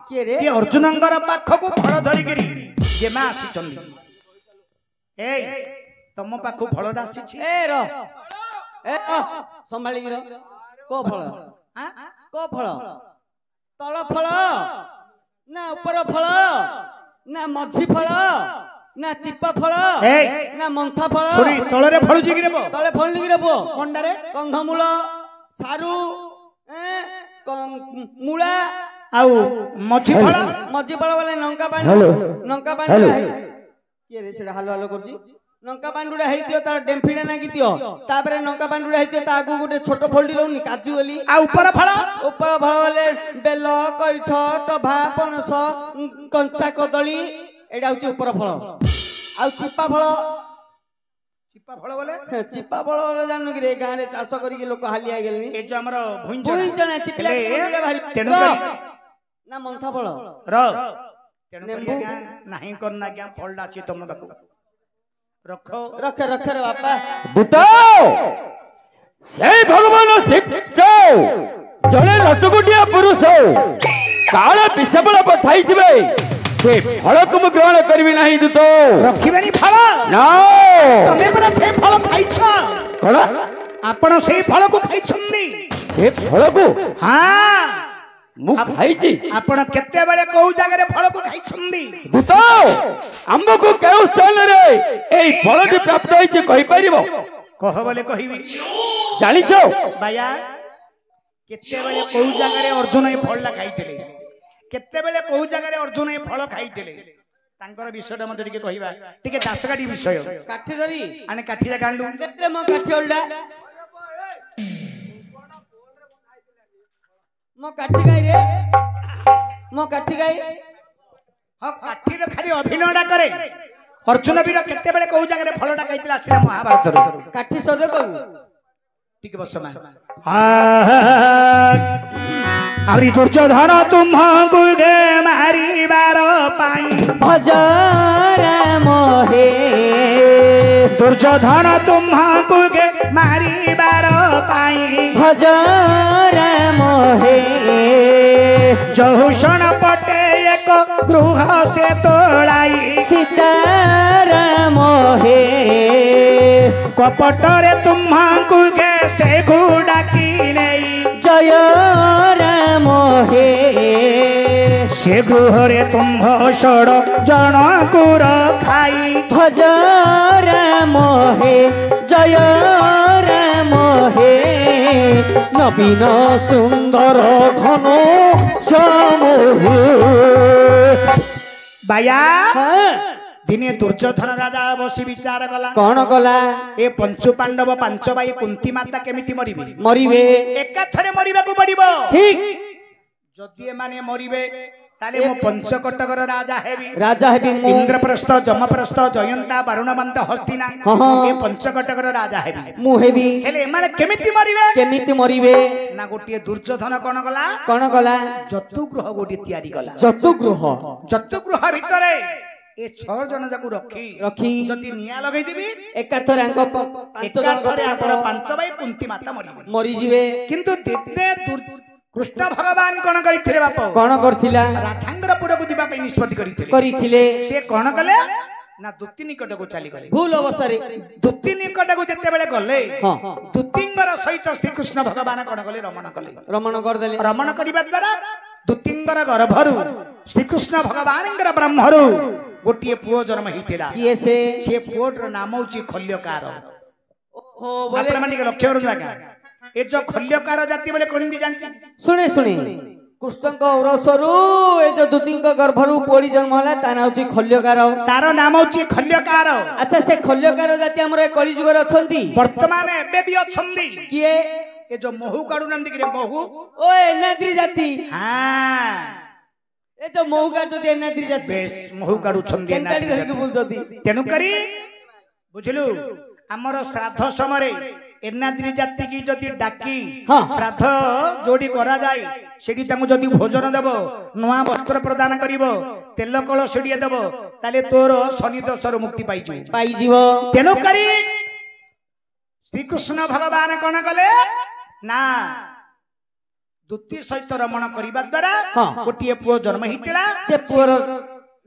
किए रे कि अर्जुनंगर पाखकु फल धरिकरी जेमा आसीचंदी ए तम पाखु फलडा आसीछि ए रो ए संभाली रो को फल हां को फल तळ फल ना ऊपर फल ना मझी फल ना चिप्पा फल ना मंथा फल सुने तळरे फळुजी कि रे तळे फळुजी कि रे पो कोंडारे कंधमूल सारू मूला आउ मझी फळ वाले नंका पांडु किए रे सेडा हालो हालो करजी नंका पांडुडा हेतियो तार डेम्फिडा नागितियो तापरे नंका पांडुडा हेतियो तागु गुटे छोट फोल्डी रहउनी काजू वाली आ ऊपर फळ वाले बेल कैठ टभा पणस कंचा कदली एडा होची ऊपर फळ आ चिप्पा फळ वाले जाननु कि रे गां रे चाष करी के लोक हालिया गेलनी ए जो हमर भुइंचना चिप्पला भारी तेनु ना मंथा फळ र तेनु करिया नाही करना क्या फलडा अछि तम बाकू रख रे बापा बुताओ से भगवान शिक्षो जड़े रटगुटिया पुरुष काल विषबल पठाई थिबे से फल को मु ग्रहण करबी नाही दूत रखिबेनी फल ना तमे पर से फल खाइछ कोला आपण से फल को खाइछंदी से फल को हां मु खाइछि आपण केते बेले कोउ जगह रे फल को खाइछंदी बुताओ हमको केउ स्थान रे एई फलटी प्राप्त होइছে कहि परिबो कह बोले कहिबी जानिछो बाया केते बेले कोउ जगह रे अर्जुन ए फलला खाइथिले केते बेले कोउ जगह रे अर्जुन ए फल खाइथिले तांकर विषयटा मते टिके कहिबा टिके दासकाटी विषय काठी धरी आने काठी जा कांडू केते म काठी ओल्डा मो काठी गाई रे मो काठी गाई ह काठी रे खाली अभिनयडा करे अर्जुन वीर केते बेले कोउ जगह रे फलटा खाइथिला आसीला महाभारत रे काठी सरे कहू टिके बसमा आवरी दुर्योधन तुमको गे मारिबार पाई भजर मोहे दुर्योधन तुमको गे मारिबार पाई भजर मोहे जहुषण पटे एक गृह से तोलाई सीतार मोहे कपटरे तुमको गे से घुडा की नहीं जय मोहे से गृहरे तुम्ह षड जन कुर खाई भजर मोहे जय मोहे नवीन सुंदर घन समोहे बाया दिने दुर्योधन राजा बसी विचार कला कौन कला ए पंचु पांडव पांच भाई कुंती माता केमिति मरिबे मरिबे एकाथरे मरिबाकू पड़िबो ठीक जदि माने मरिबे ताले मो पंचकटकर राजा हेबी इंद्रप्रस्थ जमप्रस्थ जयंता बारुणवंत हस्तिना ए पंचकटकर राजा हेबी मु हेबी हेले माने केमिति मरिबे ना गोटिए दुर्योधन कोन कला जतुगृह गोटी तयारी कला जतुगृह भितरे ए 6 जन जाकू रखी जति निया लगै दिबी एकाथरे आंकर पांच भाई कुंती माता मरि जिवे किंतु दिने कृष्ण भगवान कोन करिथिले बाप कोन करथिला राधांगरपुर को दिबा पे निष्पत्ति करिथिले से कोन कले ना दुत्ती निकट को चली गले भूल अवस्था रे दुत्ती निकट को जते बेले गले दुत्तींगर सहित श्री कृष्ण भगवान कोन कले रमण कर देले रमण करिबा द्वारा दुत्तींगर गर्भरु श्री कृष्ण भगवानंगर ब्रह्मरु गोटिए पुओ जन्म हिथिला किए से पुओर नाम होची खल्यकार ओ बोले आपण माने लक्ष्य करू जागा ए जो खल्यकार जाति बोले कोनदी जानची सुने कृष्णक औरसरु ए जो दुतींक गर्भरु पोड़ी जन्म होला ता नाम होची खल्यकार तार नाम होची खल्यकार अच्छा से खल्यकार जाति हमरे कली जुग रे अछंती वर्तमान एबे भी अछंती किए ए जो महू काडू नंदी के महू ओ एनाद्री जाति हां ए जो महू काड जति एनाद्री जाति बेस महू काडू छंदी एनाद्री धरि के बोल जति तेनु करी बुझलु हमर श्राद्ध समय एनाद्री जाति की जति डाकी श्राद्ध जोड़ी करा जाय सेठी तामु जति भोजन देबो नवा वस्त्र प्रदान करिवो तेल कळ सेडिए देबो ताले तोर शनि दोषर मुक्ति पाई जीवो तेनु करी श्री कृष्ण भगवान कोन कले ना दूती सहित रमण करने द्वारा हाँ। गोटे पुओ जन्म होता से पुअर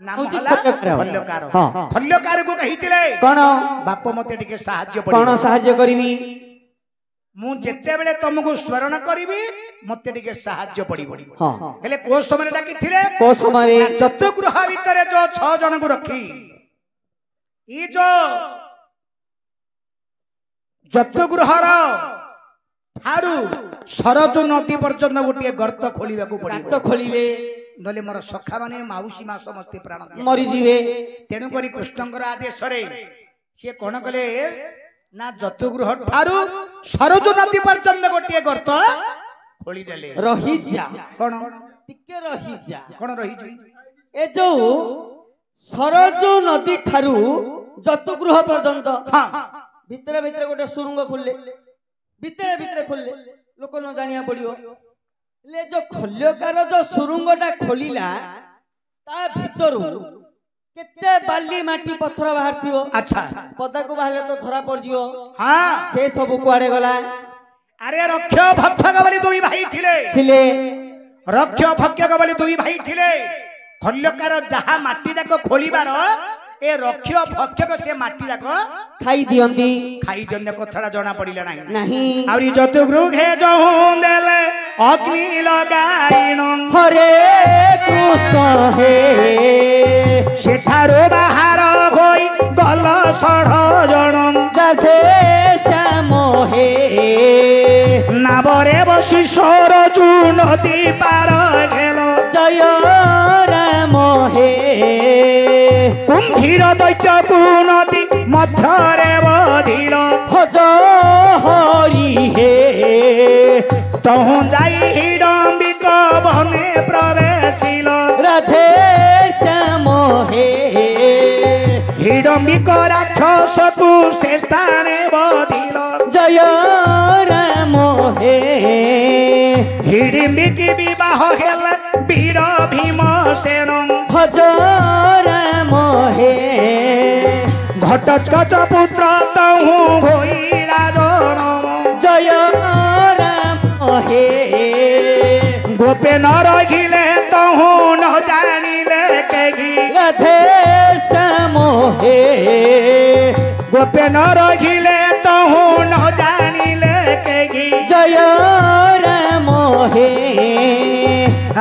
नाम हला खल्यकार खल्यकार को कहिथिले कौन बाप मते टिके सहाय्य कौन पड़िबो साहाय्य करिवी मु जेते बेले तुमको स्मरण करिवि मते टिके सहाय्य पड़िबो हाँ हेले को समय डाकिथिले को समय चतुर्गृह भितर जो 6 जन को रखी ई जो चतुर्गृहर ठारू सरजू नदी पर्यंत गोटे गर्त खोलिबा को पड़िबो गात खोलिले नले मोर सखा माने माउसी मा समस्ते प्राण मरि जीवे तेणु करी कृष्णकर आदेश रे से कोन कले ना जतुगृह ठारू सरजू नदी पर्यंत गोटे गर्त खोली देले रही जा कोन टिके रही जा कोन रही जी ए जो सरजू नदी ठारू जतुगृह पर्यंत हां भितरे भितरे गोटे सुरुंग खुलले भितरे भितरे खुलले लोक न जानिया पड़ियो ले जो खल्यकार जो सुरुंगटा खोलिला ता भितरु केते बाली माटी पत्थर बाहरथियो अच्छा पदा को बाहले तो धरा पड़ जियो हां से सब कुआडे गला अरे रक्ष भक्षक वाली दुई भाई थिले रक्ष भक्षक वाली दुई भाई थिले खल्यकार जहा माटी जाको खोलिबार ए रक्ष भक्षक से माटी जाको खाई दियंती खाई जन्य कथड़ा जना पड़िला नाही नहीं आउरी जतुगृहे जहूं देले अग्नि लगाइण हरे कृष्ण हे सेठारो बाहर होई गल 16 जन राधे श्याम हे नाबरे बसी सरजू नदी पार गेल जय राम हे कुंभीर दैत्यकु नदी मध्यरे बधिल भज हरि हे तहु जाई हिडम्बिक बने प्रवेशिल राधे श्याम हे हिडम्बिक राक्षसकु से स्थाने बधिल जय राम हे हिडिम्बिक विवाह हेल वीर भीमसेन भज राम हे घटस्कच पुत्र तहु होइला जनम जय राम हे गोपे न रहिले तहु न जानिले केही राधे श्याम हे गोपे न रहिले तहु न जानिले केही जय राम हे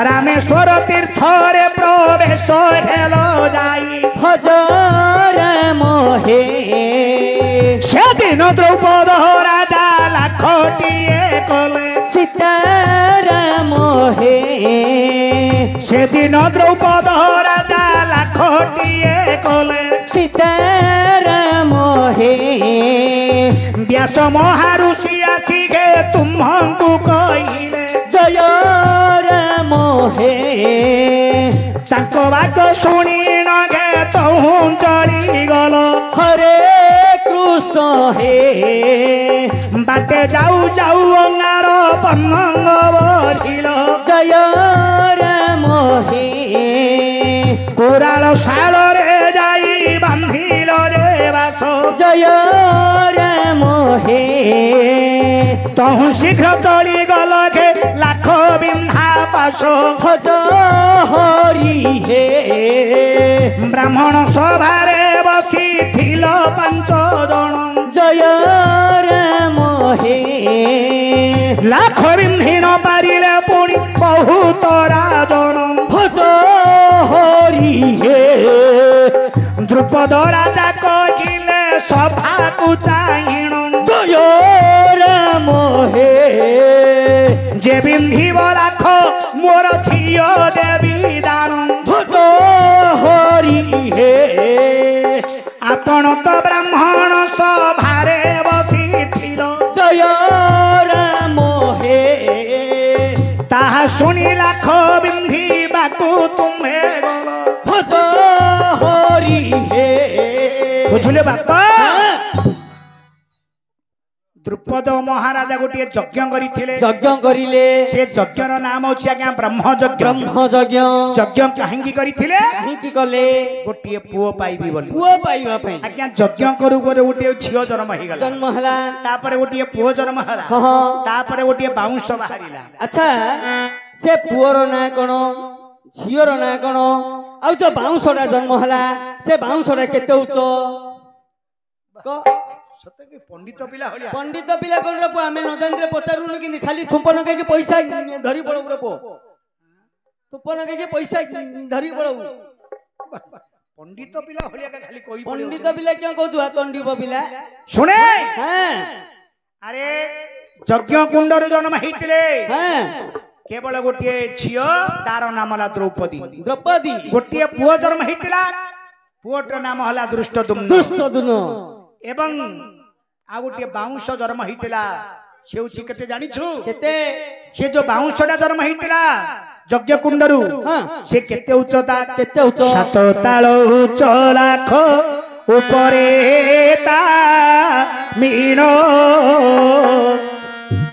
रामेश्वर तीर्थ रे प्रवेश हेल जाई भज राम हे सेदिन द्रौपद राजा लाखटिए कले सीता राम हे सेदिन द्रौपद राजा लाखटिए कले सीता राम हे व्यास महाऋषि आसिगे तुमको कहिले जय राम हे ताको बाक शुणी नगे तहु चली गल हरे कृष्ण हे बाटे जाऊ जाऊ अंगार पन्नंग बढिल जय राम हे कोराल साल रे जाई बांधिल रे बास जय राम हे तहु शीघ्र चली गल गे लाख बिंधा पास भज हरि हे ब्राह्मण सभारे बसी थिल 5 जन जय राम हे लाख बिंधी न पारिले पुणी बहुत राजन भज हरि हे द्रुपद राजा कहिले सभा को चाहिण जय राम हे जे बिंधी लाख मोर झियो देवी दान भज हरि हे आपण तो ब्राह्मण सभारे बसी थिल जय राम हे ताहा शुणी लाख बिंधी बाकू तुम्हे गल भज हरि हे बुझले बापा द्रुपद महाराजा गोटे यज्ञ करिथिले यज्ञ करिले से यज्ञर नाम होछि आज्ञा ब्रह्म यज्ञ ब्रह्म यज्ञ यज्ञ काहेकि करिथिले काहेकि कले गोटे पुओ पाइबी बोली पुओ पाइबा पई आज्ञा यज्ञ करू करू गोटे झियो जन्म हे गला जन्म हला तापरे गोटे पुओ जन्म हला हां तापरे गोटे बाउंस बाहरिला अच्छा से पुओर ना कोन झियोर ना कोन आ जो बाउंसडा जन्म हला से बाउंसडा केते उच्च को सत्य कि पंडित पिला होलिया पंडित पिला कोन रे आमे न जानले पचारुन कि खाली थुपन के पैसा धरी पड़ो रे पो थुपन के पैसा धरी पड़ो पंडित पिला होलिया का खाली कोई पंडित पिला क्यों कहतु पंडित पिला सुने हां अरे यज्ञ कुंडर जन्म हेतिले हां केवल गोटे झियो तार नाम हला द्रौपदी द्रौपदी गोटे पुओ जन्म हेतिला पुओटर नाम हला दुष्टदुम्न एवं आ गोटे बाउंस जन्म हेतिला सेउची केते जानिछु केते से जो बाउंसडा जन्म हेतिला यज्ञ कुंडरू हां से केते उच्चता केते उच्च 7 ताल उच्च लाख उपरे ता मीनो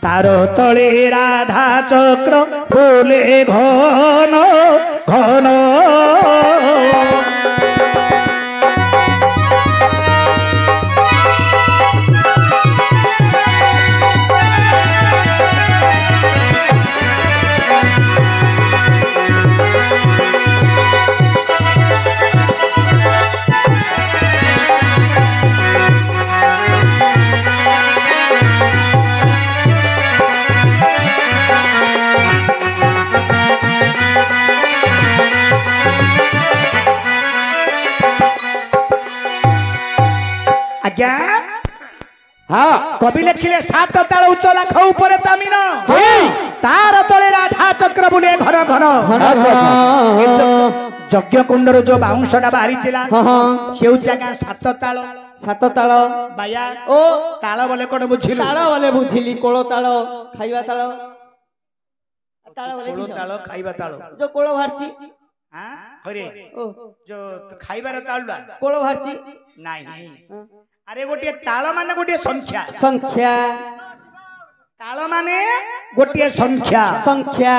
तार तले राधा चक्र बोले घन घन आज्ञा हाँ कवि लिखिले 7 ताल उच्च लाख उपरे तामिन तार तले राधा चक्र बुले घर घर यज्ञ कुंडर जो बाउंसडा बाहरी थिला सेउ जगह 7 ताल बाया ओ ताल बोले कोन बुझिलु ताल बोले बुझिली कोलो ताल खाइबा ताल ताल बोले कोलो ताल खाइबा ताल जो कोलो भारची हां हरे ओ जो खाइबार तालडा कोलो भारची नाही अरे गोटे ताल माने गोटे संख्या संख्या ताल माने गोटे संख्या संख्या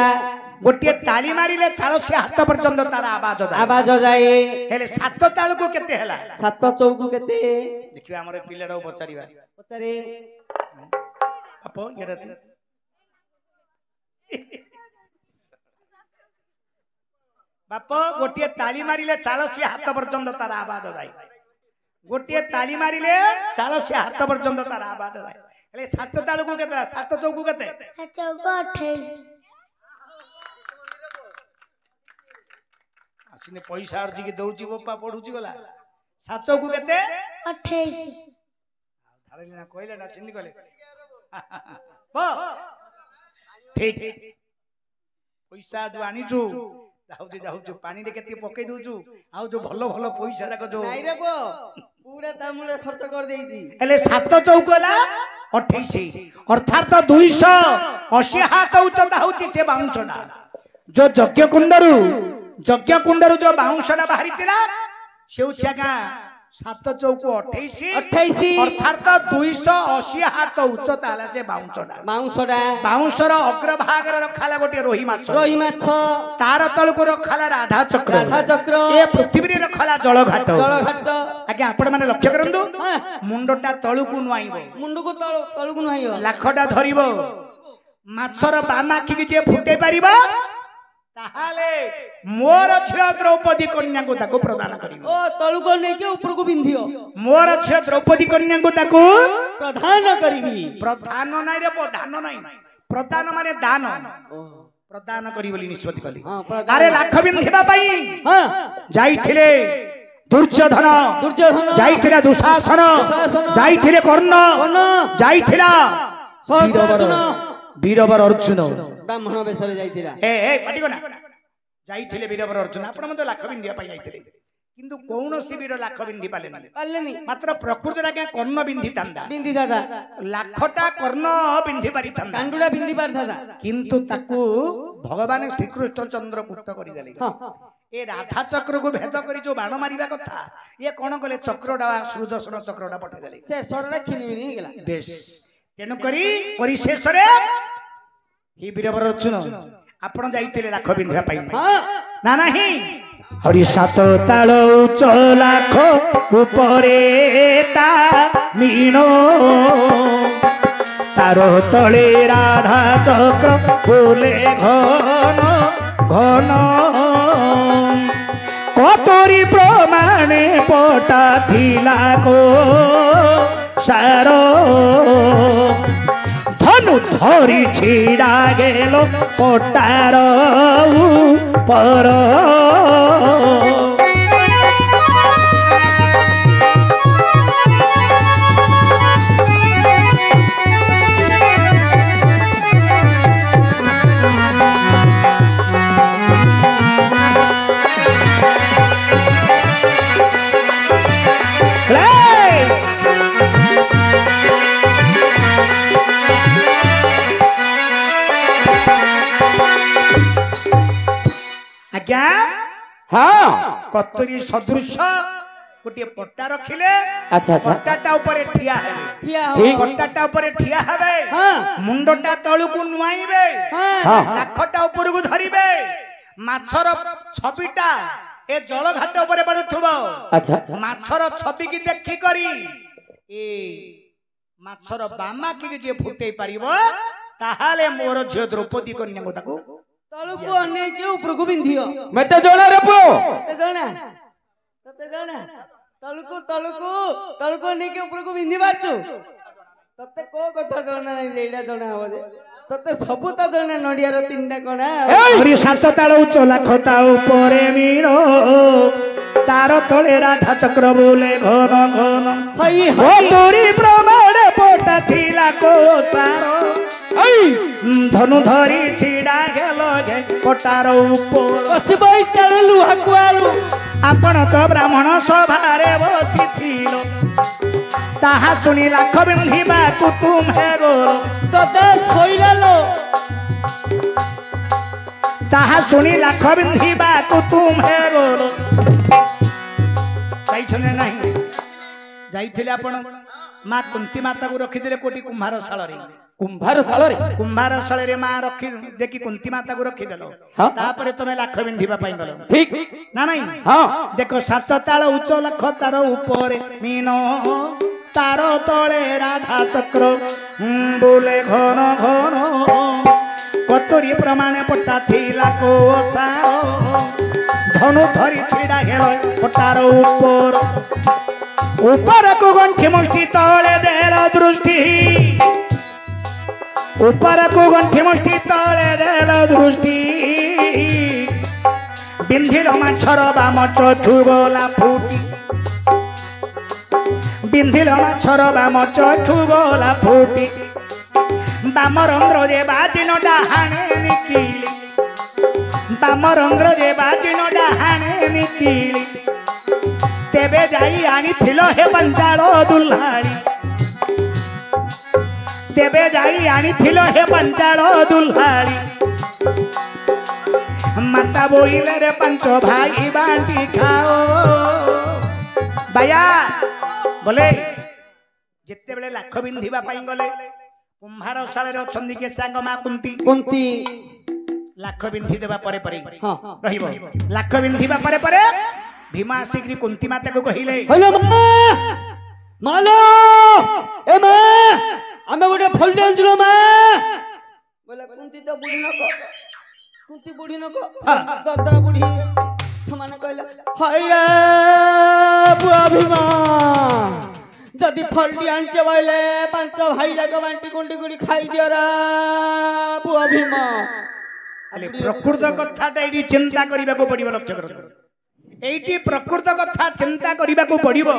गोटे ताली मारिले ताल से हाथ पर्यंत तार आवाज जाए हेले 7 ताल को केते हला 7 चौकु केते देखिबा हमर पिलेडा पचारिबा पचारे अपो येरा बाप गोटे ताली मारिले चाल से हाथ पर्यंत तार आवाज जाए गोटे ताली मारिले चाल से हाथ पर्यंत तार आवाज जाए हेले 7 ताल को केते 7 चौकु केते चौक 28 आसिने पैसा अर्जी के दउची बप्पा पढुची गला 7 चौकु केते 28 धाड़े ना कहले ना चिन्नी कहले बो ठीक पैसा जो आनिछु जाऊ पानी रे केते पकई दउछु आउ जो भलो भलो पैसा राख जो नाही रे पो पूरा तामुले खर्च कर देइजी हेले 7 चौकला 28 अर्थात 280 हाथ उच्चता होची से बाउंसडा जो यज्ञ कुंडरू जो बाउंसडा बाहरी थिला से उछागा 7 चौको 28 अर्थात 280 हाथ उच्चता हला से बाउंसडा बाउंसर अग्रभाग रे रखाला गोटे रोही माछ तार तल को रखाला राधा चक्र ए पृथ्वी रे रखाला जल घाट आज्ञा आपण माने लक्ष्य करंदु मुंडटा तळु को नुआइबो मुंड को तळु को नुआइबो लाखटा धरिबो माछर बामा की जे फुटे परिबो ताहाले मोर झियो द्रौपदी कन्या को ताको प्रदान करिबो ओ तळु को नै के ऊपर को बिंधियो मोर झियो द्रौपदी कन्या को ताको प्रदान करिबी प्रदान नै रे प्रदान नै प्रदान माने दान प्रदान करी बोली निष्पत्ति कली अरे लाख बिंधिबा पई हां जाईथिले दुर्योधन जाईथिले दुशासन जाईथिले कर्ण जाईथिला वीरवर अर्जुन ब्राह्मण बेसरे जाईथिला ए पाटी कोना जाईथिले वीरवर अर्जुन आपण मते लाख बिंधिया पई जाईथिले किंतु कौनसी वीर लाख बिंधि पालेनी मात्र प्रकृति आज्ञा कर्ण बिंधि दादा लाखटा कर्ण बिंधि पारि कांडुडा बिंधि पारि दादा किंतु ताकू भगवान श्रीकृष्ण चंद्र कुट करि देले ए राधा चक्र को भेद करी जो बाण मारिबा कथा ये कोन कले चक्रडा सुदर्शन चक्रडा पठे देले से सरडा खिनिबिनी गेला बेस तेणु करी परिशेषरे ही वीरवर अर्जुन आपण जाइतिले लाख बिंधिया पाई ना नाही हरि सात ताल उच्च लाख उपरे ता मीनो तारो तले राधा चक्र बोले घन घन कतरी प्रमाणे पटा थिला को सारो धनु धरी छिड़ा गेलो पटार ऊपर आज्ञा हाँ कतरी सदृश गोटे पट्टा रखिले अच्छा अच्छा पट्टाटा ऊपर ठिया ठीक। पट्टाटा ऊपर ठिया हेबे हाँ। मुंडटा तळुकु नुआइबे हाँ। लाखटा ऊपरकु धरिबे माछर छबिटा ए जल घाट ऊपर पडुथुबो अच्छा अच्छा माछर छबि की देखि करी ए माछर बामा की जे फुटै पारिबो ताहाले मोर झियो द्रौपदी कन्या को ताकू तळुको अनेक उपरको बिंधियो मते जोड़ा रे पुओ तते जाना तळुको तळुको तळुको अनेक उपरको बिंधि बारचु तते को कथा जणा नै एडा जणा हो जे तते सबु त जणा नडिया रो तीनटा कोना हरि सात ताल उच्च लाख ता ऊपरे मीनो तार तळे राधा चक्र बोले घन घन हई तोरी प्रमाण पोटा थिला को सारो धनु धरी छिड़ा गेलो जे पटार ऊपर बसबई चललु हकुआलु आपण तो ब्राह्मण सभारे बसिथिलो ताहा सुनी लाख बिंधिबा तू तुम्हे गोरो तते सोइलालो ताहा सुनी लाख बिंधिबा तू तुम्हे गोरो जाइछने नाही जाइथिले आपण मां कुंती माता को रखिदिले कोटी कुंभार शाଳରେ कुंभार सालरे कुंभार शाଳରେ मां रखि देखि कुंती माता को रखिदेलो हाँ। तापरे तमे लाख बिंधिबा पाई गलो ठीक ना नहीं हाँ देखो सात ताल उच्च लाख तार ऊपर मीनो तार तले राधा चक्र बोले घन घन कतरी प्रमाणे पट्टा थिला को सारो धनु धरी छिड़ा हेलो पट्टार ऊपर ऊपर को गंठी मुष्टि तले देला दृष्टि ऊपर को गंठी मुष्टि तले देला दृष्टि बिंधिल माछर बाम चक्षु गला फुटी बिंधिल माछर बाम चक्षु गला फुटी बाम रंध्र जे बाजिन डाहाणे निकिली बाम रंध्र जे बाजिन डाहाणे निकिली तेबे जाई आनी थिलो हे पंचाळ दुल्हाणी तेबे जाई आनी थिलो हे पंचाळ दुल्हाणी माता बोइले रे पंच भाई बांटी खाओ बाया बोले जेते बेले लाख बिंधिबा पाई गले कुंभार शाଳରେ अछंदी के सांग मा कुंती लाख बिंधि देबा परे परे हाँ। रहिबो लाख बिंधिबा परे परे भीमा श्री कुंती माता को कहिले हेलो मालो ए मा आमे गोटे फलटे आनजुलो मा बोले कुंती तो बुढ़ी नको कुंती बुढ़ी नको ददरा बुढ़ी समान कहला हाय रे बुआ भीमा जदि फलटी आनचे बोले पांच भाई जाक बांटी कुंडी कुंडी खाई दियो रा बुआ भीमा अले प्रकृत कथाटा एडी चिंता करिबा को पड़िबो लक्ष्य करतो एटी प्रकृत कथा चिंता करिबा को पड़िबो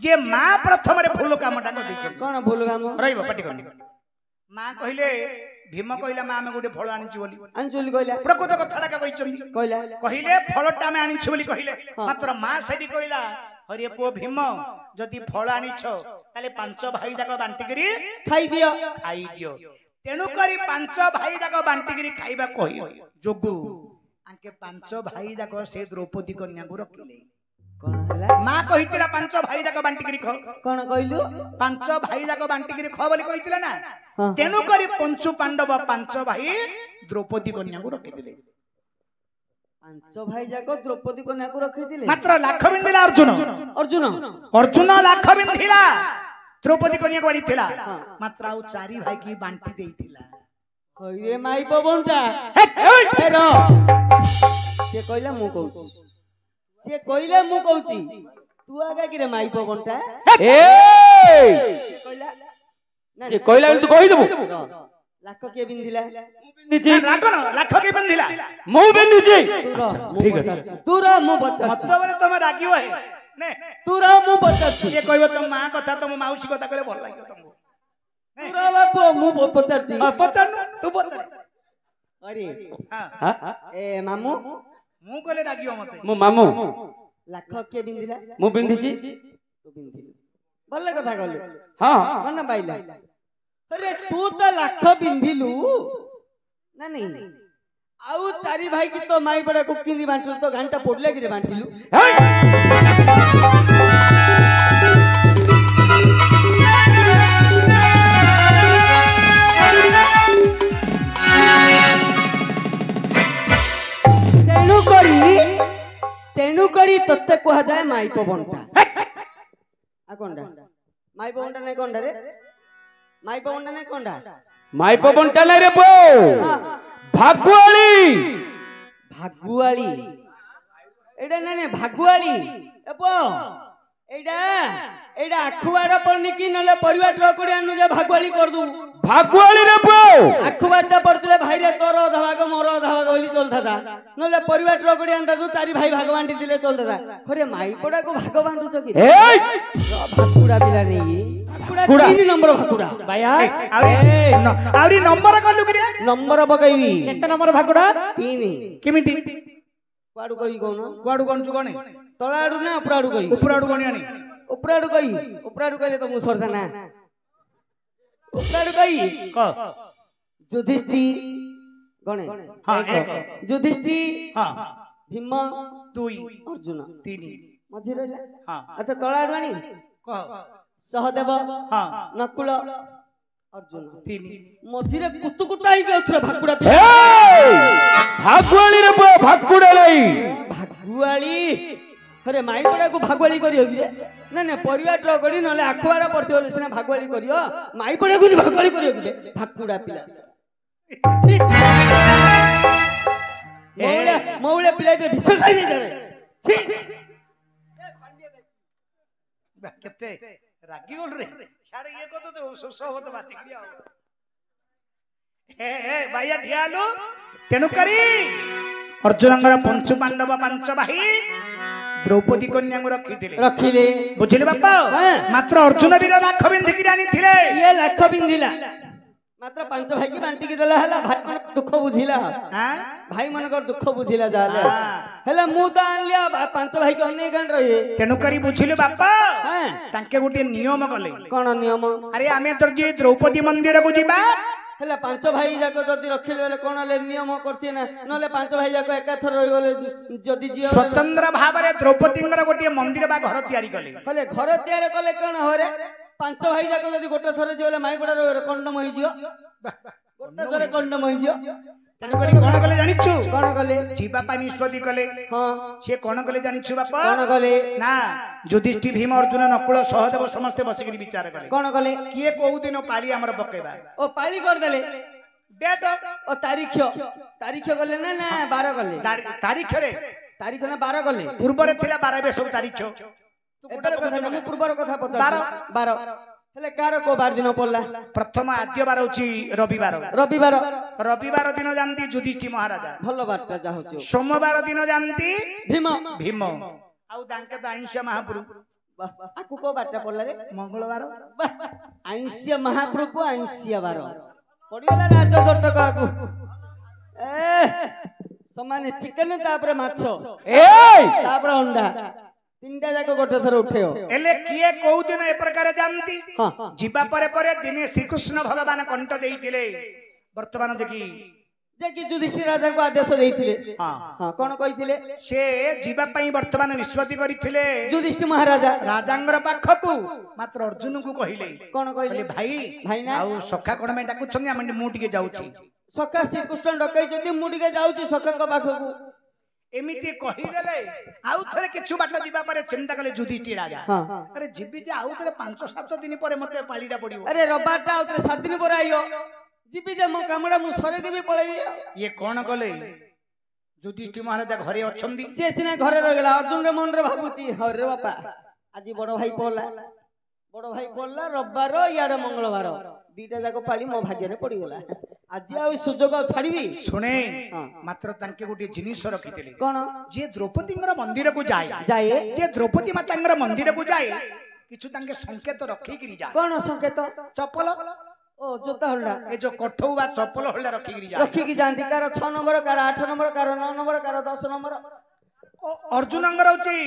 जे मां प्रथम रे फूल कामटा को दैछ कौन भूल काम रहिबो पाटी करनी मां कहिले भीम कहिला मां में गोटे फल आनिची बोली अंचुली कहला प्रकृत कथाटा का कहिचंदी कहला कहिले फलटा में आनिची बोली कहिले मात्र मां सेडी कहिला हरि पो भीम जदि फल आनिछ ताले पांच भाई जाक बांटी करी खाई दियो तेणु करी पांच भाई जाक बांटी करी खाइबा कहि जोगु आंके पांच भाई जाक से द्रौपदी कन्या को रखिले कौन हला मां कहितला पांच भाई जाक बांटिकरी ख कौन कहलु पांच भाई जाक बांटिकरी ख बोली कहितला ना हाँ। तेनु करी पंचु पांडव पांच भाई द्रौपदी कन्या को रखी दिले पांच भाई जाको द्रौपदी कन्या को रखी दिले मात्र लाख बिंदिला अर्जुन अर्जुन अर्जुन लाख बिंदिला द्रौपदी कन्या को बांटिथिला मात्र आउ चारि भाई की बांटी देइथिला ये माई पवनटा ए रो से कहला मु कहू से कहला मु कहूची तू आगा कि रे माई पवनटा ए कहला से कहला तू कहि देबो लाख के बिंदिला बिंदिची राखन लाख की बिंदिला मु बिंदिची ठीक है तू रो मु बच्चा मतलब रे तुम रागियो है ने तू रो मु बच्चा ये कहबो तुम मां कथा तुम माउसी कथा करे भल लागियो तुमको तू रो बापू मु पचारची पचारनु तू पचार अरे हां ए मामू मु कहले रागियो मते मु मामू लाख के बिंदिला मु बिंदिची तू बिंदिलु भल कथा कहलु हां मन बाइला अरे तू तो लाख बिंदिलु ना नहीं आउ चारि भाई की तो माई बड़ा कुकिंदी बांटलु तो घंटा पडले कि रे बांटिलु तेणु करी तत्ते कहा जाए माई पवनटा आ कोंडा माई पवनटा नहीं कोंडा रे माई पवनटा नहीं कोंडा माई पवनटा नहीं रे बो भागुआली भागुआली एडा नहीं भागुआली एपो एडा एडा आखुवाड़ा पड़नी की नले परिवार ट्रकड़ी आनु जे भागुआली कर दू भागुआली रे बो आखुवाड़ा पड़तले भाई रे तोर अधा भाग मोर अधा भाग बोली चलता था नले परिवार ट्रकड़ी आंदा तू चारि भाई भाग बांटी दिले चलता था अरे माई पड़ा को भाग बांटू चकी ए भागुड़ा पिला नहीं भागुड़ा 3 नंबर भागुड़ा भाया आवरी नंबर कलु कि नंबर बकैवी केते नंबर भागुड़ा 3 केमिति कुआडू कही कोन कुआडू कोनचु कोने तळाडू ना उपराडू कही उपराडू कोनी आनी उपराडू कहले तो मु सरदा ना उपराडू कही क युधिष्ठिर गणे हां एक युधिष्ठिर हां भीम 2 अर्जुन 3 मझी रहला हां अच्छा तळाडू आनी क सहदेव हां नकुल अर्जुन 3 मझी रे कुतुकुता ही गउथरा भागुड़ा भागुआली रे बो भागुड़ा नहीं भागुआली अरे माई पड़ा को भागुआली करियो कि रे ना ना परिवार ट्रकड़ी नले आखुवाड़ा पड़ती होले सिना भागुआली करियो माई पड़ा को भागुआली करियो कि रे भागुड़ा पिला छी मौले पिला जे भीषण खाई दे रे छी केते रागी बोल रे सारे ये को तो सोसो होत बात करिया ए भाईया ठियालु तेनु करी अर्जुनंगर पंचु पांडव पांच भाई द्रौपदी कन्या को रखिले बुझिले बापा मात्र अर्जुन वीर लाख बिंदी रानी थिले ये लाख बिंदिला मात्र पांच भाई की बांटी के देला हला भाई मन दुख बुझिला हां भाई मन कर दुख बुझिला जाले हला मु त आनलिया पांच भाई के अनेक गण रहे तेनु करी बुझिले बापा हां तांके गुटे नियम कले कोन नियम अरे आमे तर जे द्रौपदी मंदिर को जिबा हला पांच भाई जाको जदी रखिले बेले कोन ले नियम करती ना नले पांच भाई जाको एकाथर रहि गेले जदी जियो स्वतंत्र भाबरे द्रौपदींगर गोटे मंदिर बा घर तयारी कले हले घर तयारी कले कोन होरे पांच भाई जाको जदी गोटे थरे जियो माई पडा रे कंडम होई जियो गोटे थरे कंडम होई जियो तेनु करी कोन कले जानिछु कोन कले जीवा पानी निष्पत्ति कले हां से कोन कले जानिछु बापा कोन कले ना युधिष्ठिर भीम अर्जुन नकुल सहदेव समस्त बसिकरी विचार कले कोन कले किए कोउ दिन पाली हमर बकेबा ओ पाली कर देले डेट ओ तारीख गले ना ना 12 गले तारीख रे तारीख ना 12 गले पूर्व रे थिला 12 बे सब तारीख तू एकर कथा ना पूर्वर कथा पचार 12 हेले कार को बार दिन पड़ला प्रथम आद्यवार होची रविवार रविवार दिन जानती युधिष्ठिर महाराजा भलो बारटा जा होची सोमवार दिन जानती भीम आउ दांके तो आइंष्य महाप्रभु आकु को बारटा पड़ला रे मंगलवार आइंष्य महाप्रभु को आइंष्य बार पड़िला राज जटक आकु ए समान चिकन तापर माछो ए तापर अंडा तीनटा जाको गोटे थर उठेओ एले किए कोउ दिन ए प्रकार जानती हां जीवा परे परे दिने श्री कृष्ण भगवान कंठ देइथिले वर्तमान देखि जे कि युधिष्ठिर राजा को आदेश देइथिले हां हां कोन कहिथिले से जीवा पई वर्तमान निष्पत्ति करिथिले युधिष्ठिर महाराजा राजांगर पाखकू मात्र अर्जुन को कहिले कोन कहिले भाई भाई ना आउ सखा कोन में डाकुछन्नी हम मु टिके जाउछी सखा श्रीकृष्ण डकई जदी मु टिके जाउची सखाक पाखकू एमिति कहिदेले आउ थरे किछु बाट जीवा परे चिंता कले युधिष्ठिर राजा हां अरे जीबी जे आउ थरे 5-7 दिन परे मते पालीडा पड़िबो अरे रबारटा आउतरे 7 दिन पर आइयो जीबी जे मो कामडा मु सरे देबी पळेबी ये कोन कले युधिष्ठिर महाराज घरे अछंदी से सिना घरे रगला अर्जुन रे मन रे भाबुची हरे बापा आज बड़ भाई पड़ला रविवार यार मंगलवार दीटा जाको पाली मो भाग्य रे पड़ी गला आज आ सुजोग छाड़ीबी सुने मात्र तांके गोटे जिनिस रखिथिले कोन जे द्रौपदींगर मंदिर को जाए जे द्रौपदी मातांगर मंदिर को जाए किछु तांके संकेत रखी गिरी जाए कोन संकेत चप्पल ओ जोता हल्ला ए जो कठौ बा चप्पल हल्ला रखी गिरी जाए रखी की जानती कार 6 नंबर कार 8 नंबर कार 9 नंबर कार 10 नंबर अर्जुनंगर होची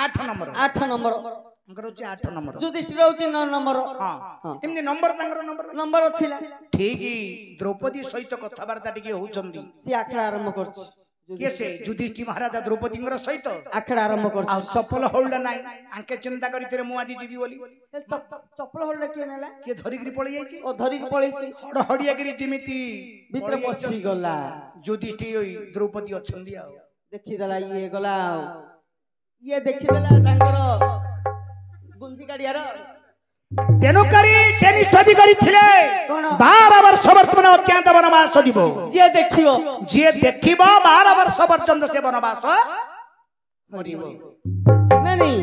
8 नंबर 8 नंबर अंगर होची 8 नंबर युधिष्ठिर होची 9 नंबर हां एमनी नंबर तांगर नंबर थिला ठीक द्रौपदी सहित कथा वार्ता टिके होचंदी से आखड़ा आरंभ करछ केसे युधिष्ठिर महाराज द्रौपदींगर सहित आखड़ा आरंभ करछ आ चप्पल हल्ला नाही आंके चिंता करितरे मु आजि जीवी बोली चप्पल हल्ला के नेला के धरि गिरी पळी जाईची ओ धरि के पळीची हड हडिया गिरी जिमिति भीतर पसी गला युधिष्ठिर द्रौपदी अछंदी आ देखि दला ये गला ये देखि दला तांकर गुंजी काडियार तेनु करी से निष्पत्ति करिथिले 12 वर्ष वर्तमान अज्ञात वनवास जीवो जे देखियो 12 वर्ष पर्यंत से वनवास मरिबो नहीं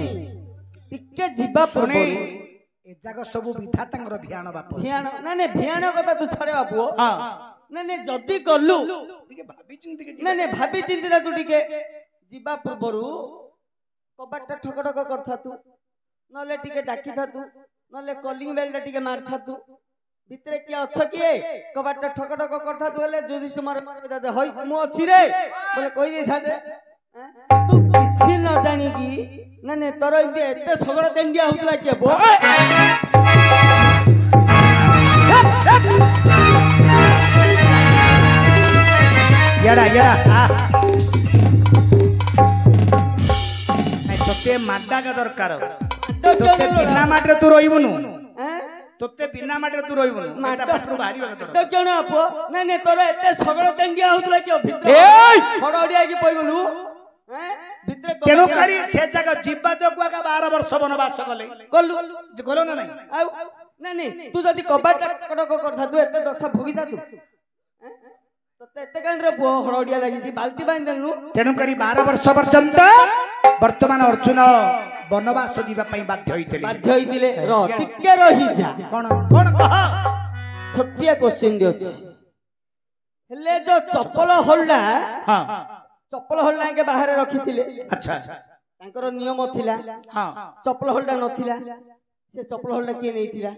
टिके जीवा सुने ए जाग सब विधा तांगर भियाण बाप भियाण नहीं भियाण कथा तू छाड़े बापू हां नहीं जदी गलु टिके भाबी चिंती के नहीं भाबी चिंती तू टिके जीवा पूर्वरु कबाट ठक ठक करथा तू नले टिके डाकी था तू नले कॉलिंग बेल टिके मार था तू भितरे के अच्छा किए कबाट ठक ठक करथा तू ले युधिष्ठिर मार दे होई मु अछि रे बोले कोई दे था दे तू किछि न जानी की नहीं तोर इंदे एते सगळ देंगिया होतला के बो याडा तोते माडा का दरकार तोते बिना माडरे तू रोइबुनु तोते बिना माडरे तू रोइबुनु माडा पाटरू बाहरी बग तोर तो केन अपो नहीं तोर एते सगळ देंगिया होतला के भितर खडडिया की पइगलु भितरे केनो करी से जगह जीवा जगुआ का 12 वर्ष वनवास गलो ना नहीं आउ नहीं तू जदी कबाट टक करथा तू एते दशा भोगिता तू तते एते कान रे पो हड़डिया लागि छी बाल्टी बांध देलनु केनो करी 12 वर्ष पर्यंत वर्तमान अर्जुन वनवास जीवा पई बाध्य होइतिले र टिके रही जा कोन कह छोटिया क्वेश्चन दे अछि हेले जो चप्पल हल्ला हां चप्पल हल्ला के बाहर रखिथिले अच्छा तांकर नियम थिला हां चप्पल हल्ला नथिला से चप्पल हल्ला के नैथिला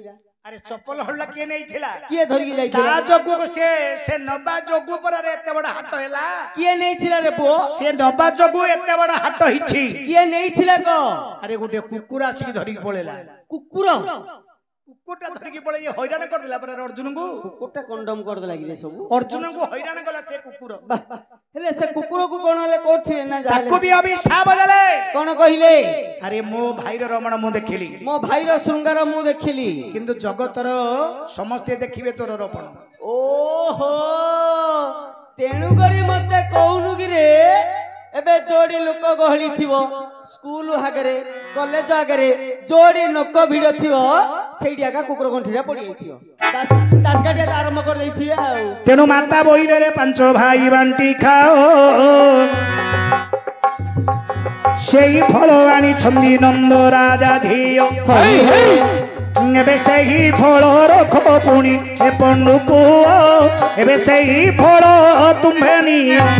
अरे चप्पल हल्ला के नहीं थिला किए धरि के जाइथिला ता जोगु को से नबा जोगु पर रे एते बडा हाट हैला किए नैथिला रे बो से नबा जोगु एते बडा हाट हिछि किए नैथिला को अरे गुटे कुकुर आसी धरि के पळेला कुकुर कुकुरटा धरि के पळे हैरान कर दिला पर अर्जुन को कुकुरटा कंडम कर दे लागि रे सब अर्जुन को हैरान गला से कुकुर हेले से कुकुर को कोन ले कोथि ना जाले ताको भी अभिशाप देले कोन कहिले अरे मो भाई रो रमण मु देखिली मो भाई रो श्रृंगार मु देखिली किंतु जगतर समस्त देखिबे तोर रोपण ओहो तेनु करी मते कहूनु कि रे एबे जोड़ी लोक गहली थिवो स्कूल हागरे कॉलेज आगरे जोड़ी लोक भिड़ थिवो सेडी आका कुकुर गंठिरा पड़ी आइथियो दास काटिया आरंभ कर दैथिया तेनु माता बोइले रे पांच भाई बांटी खाओ सेई फल आनी छंदी नंद राजा धियो एबे सेही फल रख पुणी ए पंडु को एबे सेही फल तुम्हे नियो